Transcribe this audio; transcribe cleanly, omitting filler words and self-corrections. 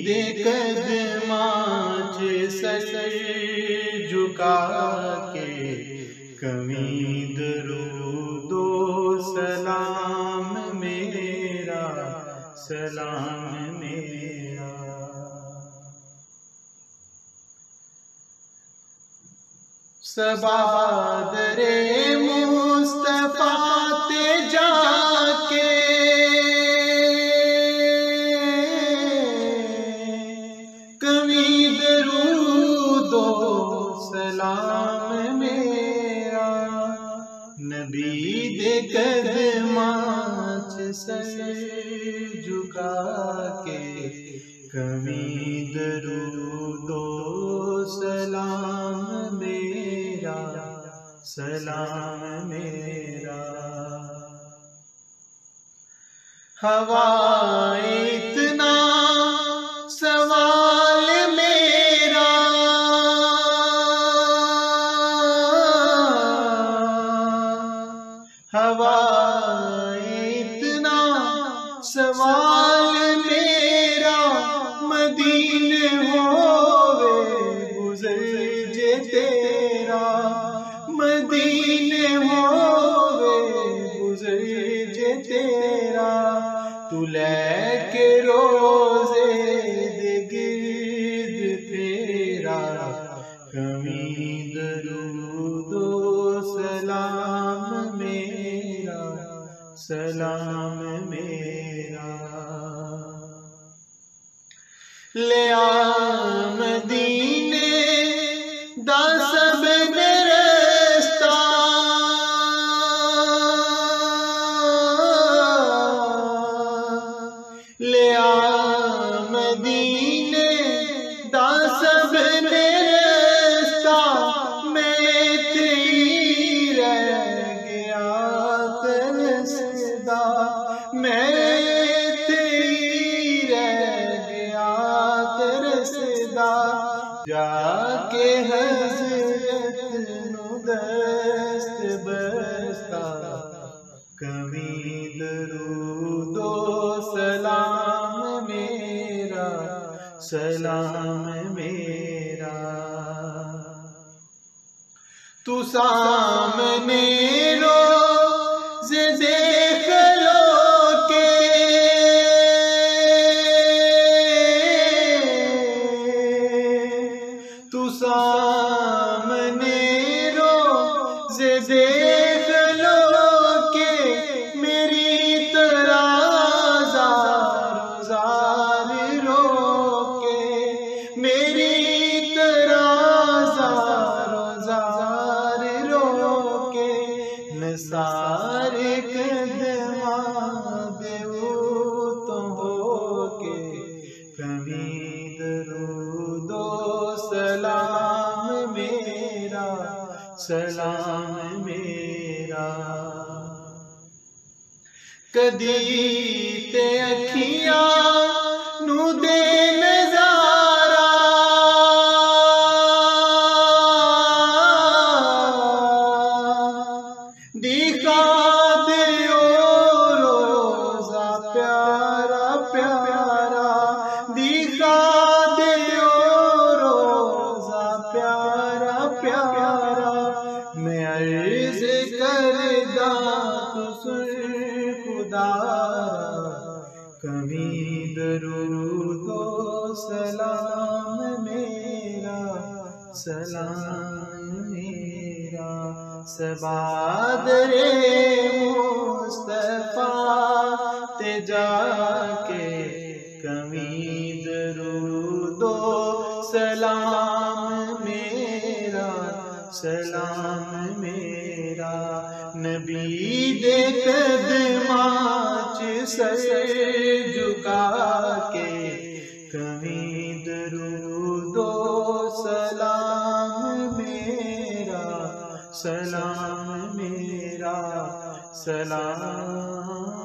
دے قدماں چ سر جھکا کے کمی درود و سلام میرا سلام میرا۔ صبا در مصطفیٰ تے جا کے کمی درود و سلام میرا، نبی دے قدماں چ سر جھکا کے کمی درود و سلام میرا سلام میرا۔ ہوا اتنا سوال میرا، ہوا اتنا سوال میرا، مدینے ہووے گزر جے تیرا، مدینے ہووے گزر جے تیرا، تو لے کے روزے دے گرد تیرا کمی درود و سلام میرا سلام میرا۔ لے آ مدینے دا سب رستہ، لے آ مدینے دا سب رستہ، میں تیری رہ گیا ترسدا، میں تیری رہ گیا ترسدا، جا کے حضرت نو دست بستہ کمی درود و سلام میرا سلام میرا۔ تو سامنے روز دیکھ لو کے تو سامنے روز دیکھ لو کہ میری طرح زار زار رو کے، میری طرح زار زار رو کے، نثار قدماں دیو تو ہو کے کمی درود و سلام میرا سلام میرا۔ کدی تے اکھیاں نو دے نظارہ، دکھا دیو روزہ پیارا پیارا، دکھا دیو روزہ پیارا پیارا، میں عرض کردہ تو سن خدا، کمی درود و سلام میرا سلام میرا۔ صبا در مصطفیٰ تے جا کے کمی درود و سلام میرا سلام میرا، نبی دے قدماں چ سر جھکا کے کمی درود و سلام میرا سلام میرا سلام